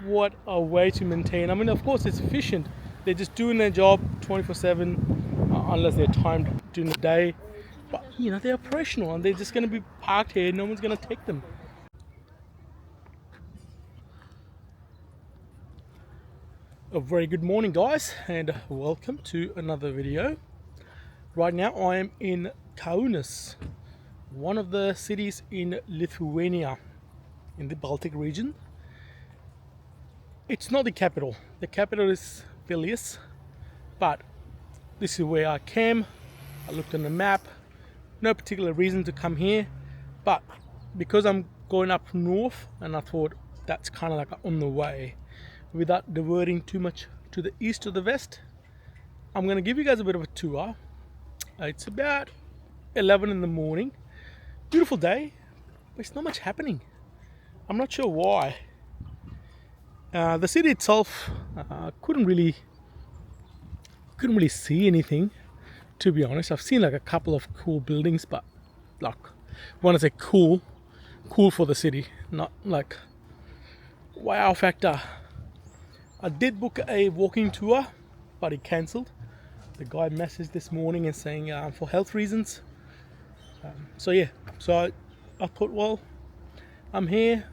what a way to maintain. I mean, of course, it's efficient. They're just doing their job 24/7, unless they're timed during the day. But you know, they're operational and they're just going to be parked here. No one's going to take them. A very good morning, guys, and welcome to another video. Right now, I am in Kaunas, one of the cities in Lithuania, in the Baltic region. It's not the capital. The capital is Vilnius, but this is where I came. I looked on the map. No particular reason to come here, but because I'm going up north, and I thought that's kind of like on the way, without diverting too much to the east or the west, I'm going to give you guys a bit of a tour. It's about 11 in the morning. Beautiful day, but it's not much happening. I'm not sure why. The city itself, couldn't really see anything, to be honest. I've seen like a couple of cool buildings, but like, when I say cool for the city, not like wow factor. I did book a walking tour, but it cancelled. The guy messaged this morning and saying for health reasons. So I thought, well, I'm here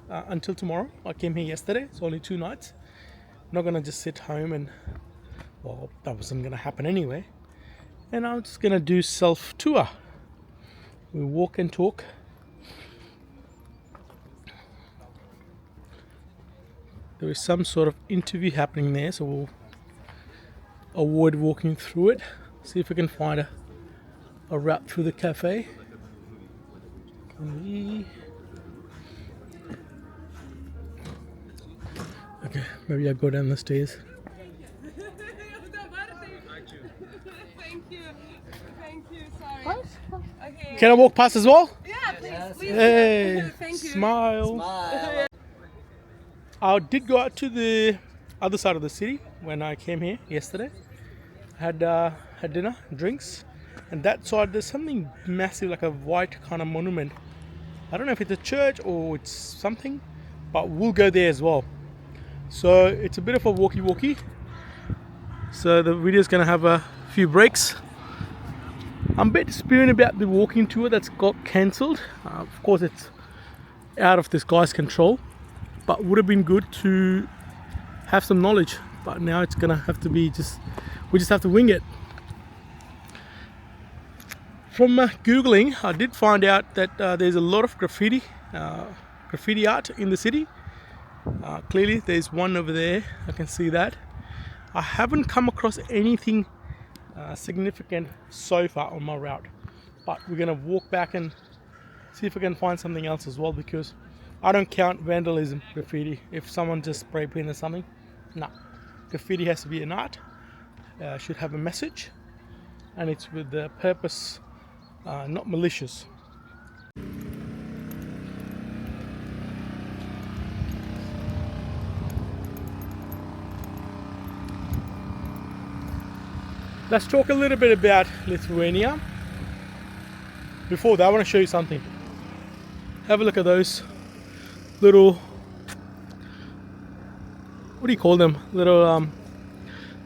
until tomorrow. I came here yesterday. It's only 2 nights. I'm not gonna just sit home and, well, that wasn't gonna happen anyway. And I'm just gonna do self tour. We walk and talk. There is some sort of interview happening there, so we'll avoid walking through it. See if we can find a route through the cafe. Okay, maybe I'll go down the stairs. Thank you, sorry. Okay. Can I walk past as well? Yeah, please. Hey, Thank you. smile. I did go out to the other side of the city when I came here yesterday. Had dinner, drinks, and that side there's something massive, like a white kind of monument. I don't know if it's a church or it's something, but we'll go there as well. So it's a bit of a walkie-walkie. So the video is gonna have a few breaks. I'm a bit spewing about the walking tour that's got cancelled. Of course, it's out of this guy's control, but would have been good to have some knowledge. But now it's gonna have to be we just have to wing it. From Googling, I did find out that there's a lot of graffiti art in the city. Clearly there's one over there, I can see that. I haven't come across anything significant so far on my route, but we're gonna walk back and see if we can find something else as well, because I don't count vandalism graffiti. If someone just spray painted something, no. Graffiti has to be an art, should have a message, and it's with the purpose, not malicious. Let's talk a little bit about Lithuania. Before that, I want to show you something. Have a look at those little, what do you call them? Little,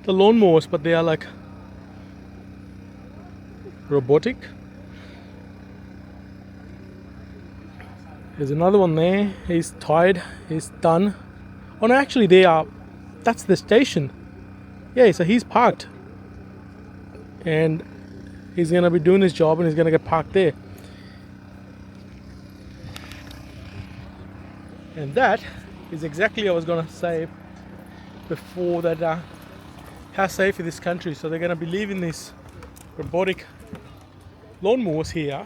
the lawnmowers, but they are like robotic. There's another one there. He's tired. He's done. Oh no, actually that's the station. Yeah, so he's parked. And he's gonna be doing his job and he's gonna get parked there. And that is exactly what I was gonna say before, that how safe is this country. So they're gonna be leaving these robotic lawnmowers here,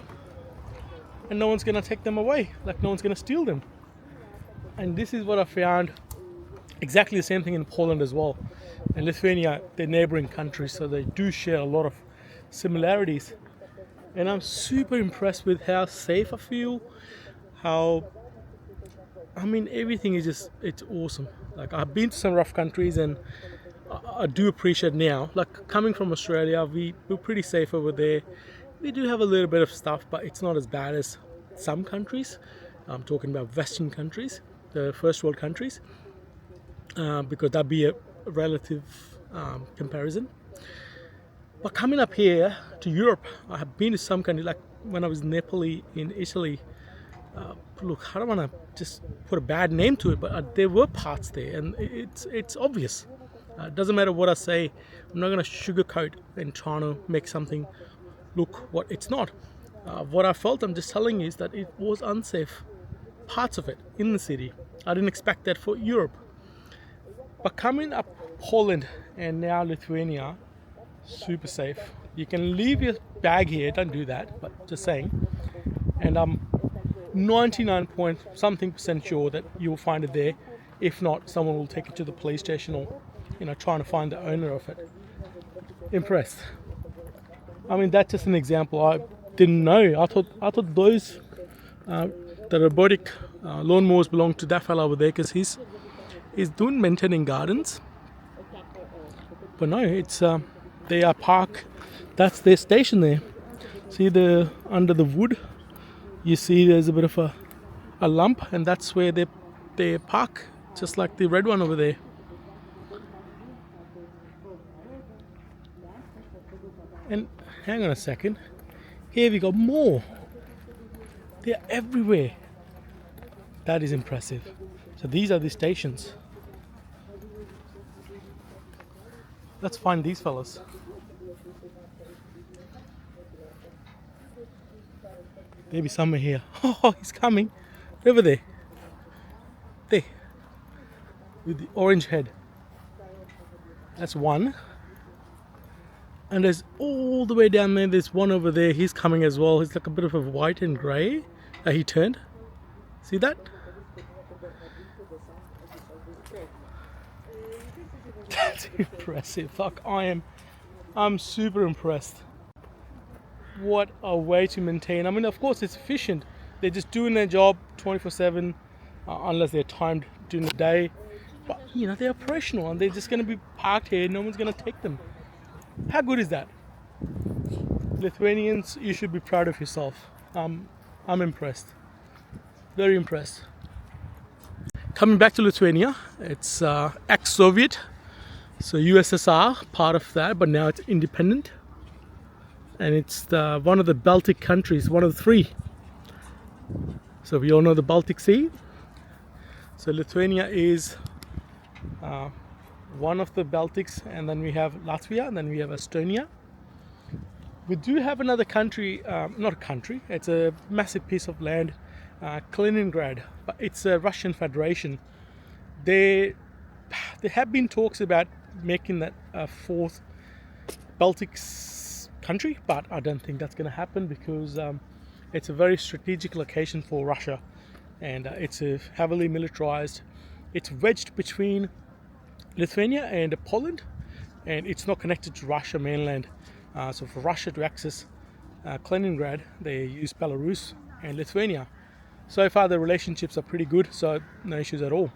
and no one's gonna take them away, like no one's gonna steal them. And this is what I found, exactly the same thing in Poland as well. And Lithuania, they're neighboring countries, so they do share a lot of similarities. And I'm super impressed with how safe I feel, everything is just, it's awesome. Like, I've been to some rough countries, and I do appreciate now, like coming from Australia, we're pretty safe over there. We do have a little bit of stuff, but it's not as bad as some countries. I'm talking about Western countries, the first world countries. because that'd be a relative comparison. But coming up here to Europe, I have been to some countries, like when I was in Napoli in Italy. Look, I don't want to just put a bad name to it, but there were parts there, and it's obvious. It doesn't matter what I say. I'm not going to sugarcoat and trying to make something look what it's not. What I felt, I'm just telling you, is that it was unsafe. Parts of it in the city. I didn't expect that for Europe. But coming up Poland and now Lithuania, super safe. You can leave your bag here. Don't do that, but just saying. And I'm 99 point something percent sure that you will find it there. If not, someone will take it to the police station or, trying to find the owner of it. Impressed. I mean, that's just an example. I didn't know. I thought those the robotic lawnmowers belong to that fella over there, because he's doing maintaining gardens. But no, it's they are parked. That's their station there. See under the wood. You see there's a bit of a lump, and that's where they park, just like the red one over there. And hang on a second, here we got more. They're everywhere. That is impressive. So these are the stations. Let's find these fellas. Maybe somewhere here. Oh, he's coming. Over there. There. With the orange head. That's one. And there's all the way down there, there's one over there. He's coming as well. He's like a bit of a white and grey. He turned. See that? That's impressive. Fuck, I'm super impressed. What a way to maintain. I mean, of course it's efficient. They're just doing their job 24/7, unless they're timed during the day. But they're operational, and they're just going to be parked here. No one's going to take them. How good is that? Lithuanians, you should be proud of yourself. I'm impressed. Very impressed. Coming back to Lithuania, it's ex-Soviet, so USSR, part of that, but now it's independent. And it's one of the Baltic countries, one of the three. So we all know the Baltic Sea. So Lithuania is one of the Baltics, and then we have Latvia, and then we have Estonia. We do have another country, not a country, it's a massive piece of land, Kaliningrad, but it's a Russian Federation. There have been talks about making that a fourth Baltic country, but I don't think that's going to happen, because it's a very strategic location for Russia, and it's heavily militarized. It's wedged between Lithuania and Poland, and it's not connected to Russia mainland. So for Russia to access Kaliningrad, they use Belarus and Lithuania. So far the relationships are pretty good, so no issues at all.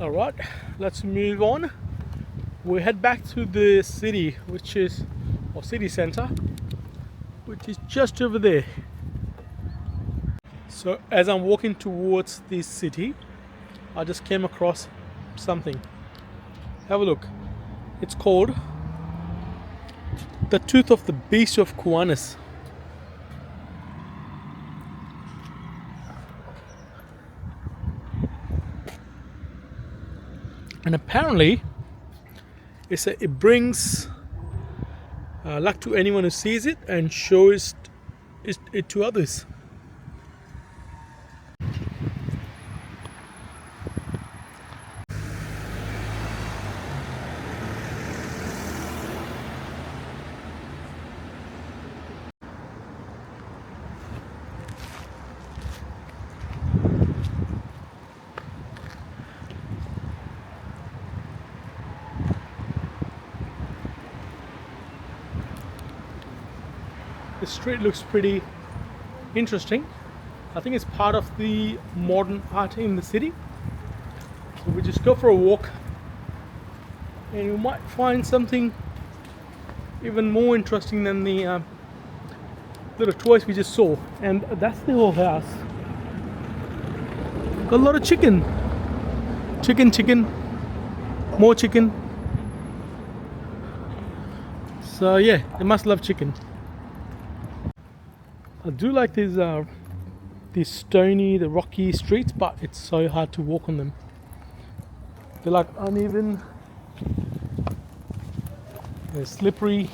Alright, let's move on. We head back to the city, or city center, which is just over there. So as I'm walking towards this city, I just came across something. Have a look. It's called the Tooth of the Beast of Kaunas. And apparently, it brings luck to anyone who sees it and shows it to others. The street looks pretty interesting. I think it's part of the modern art in the city. So we just go for a walk and you might find something even more interesting than the little toys we just saw. And that's the whole house. Got a lot of chicken. Chicken. More chicken. So yeah, they must love chicken. I do like these stony, the rocky streets, but it's so hard to walk on them. They're like uneven, they're slippery.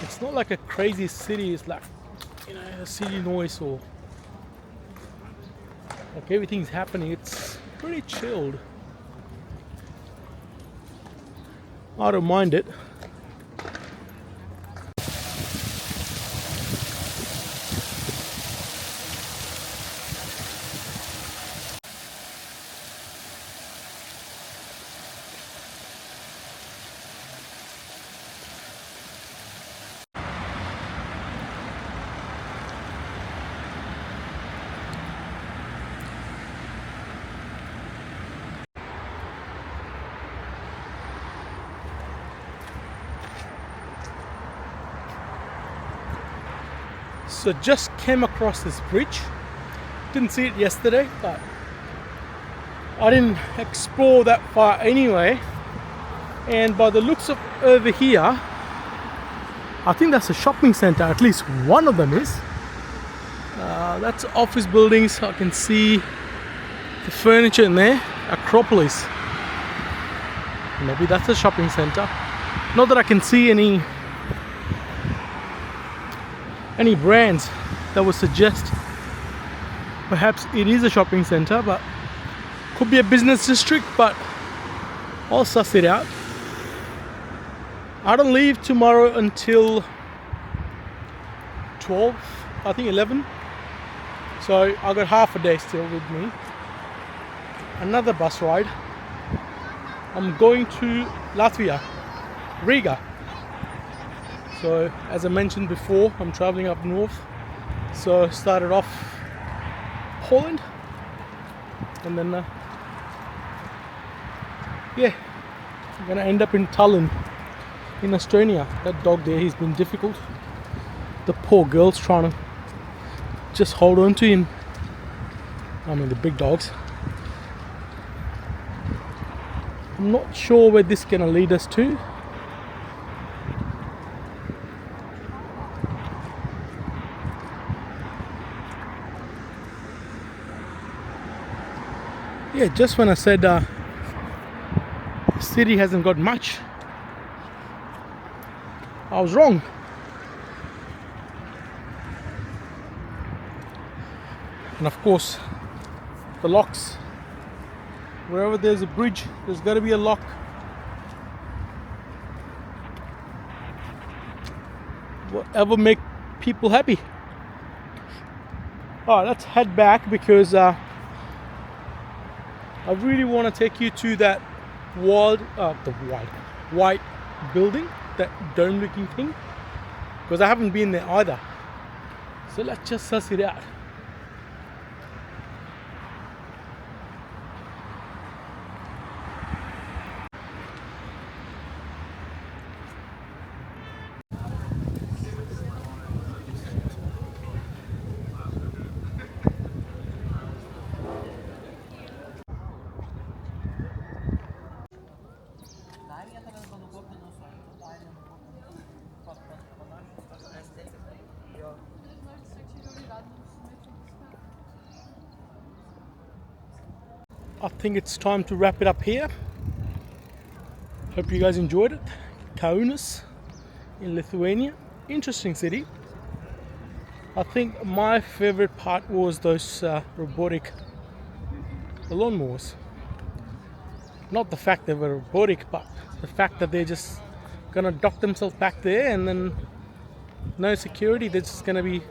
It's not like a crazy city, it's like, you know, a city noise or like everything's happening. It's pretty chilled. I don't mind it. So just came across this bridge. Didn't see it yesterday, but I didn't explore that far anyway. And by the looks of over here, I think that's a shopping center. At least one of them is. That's office buildings. I can see the furniture in there. Acropolis. Maybe that's a shopping center. Not that I can see any brands that would suggest perhaps it is a shopping center, but could be a business district, but I'll suss it out. I don't leave tomorrow until 12, I think 11. So I got half a day still with me. Another bus ride. I'm going to Latvia, Riga. So as I mentioned before, I'm traveling up north. So started off Poland, and then yeah, I'm gonna end up in Tallinn in Estonia. That dog there, he's been difficult. The poor girl's trying to just hold on to him. I mean the big dogs. I'm not sure where this is gonna lead us to. Yeah, just when I said the city hasn't got much, I was wrong. And of course, the locks. Wherever there's a bridge, there's got to be a lock. Whatever make people happy. Alright, let's head back because I really want to take you to that white building, that dome looking thing. because I haven't been there either. So let's just suss it out. I think it's time to wrap it up here. Hope you guys enjoyed it. Kaunas in Lithuania. Interesting city. I think my favorite part was those robotic lawnmowers. Not the fact they were robotic, but the fact that they're just gonna dock themselves back there and then no security, they're just gonna be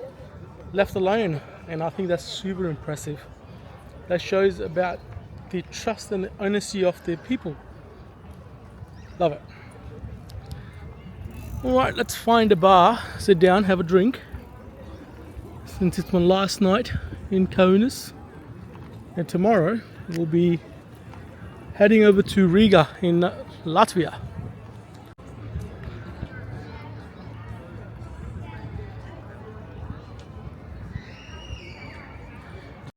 left alone. And I think that's super impressive. That shows about the trust and the honesty of the people. Love it. Alright, let's find a bar, sit down, have a drink. Since it's my last night in Kaunas. And tomorrow we'll be heading over to Riga in Latvia.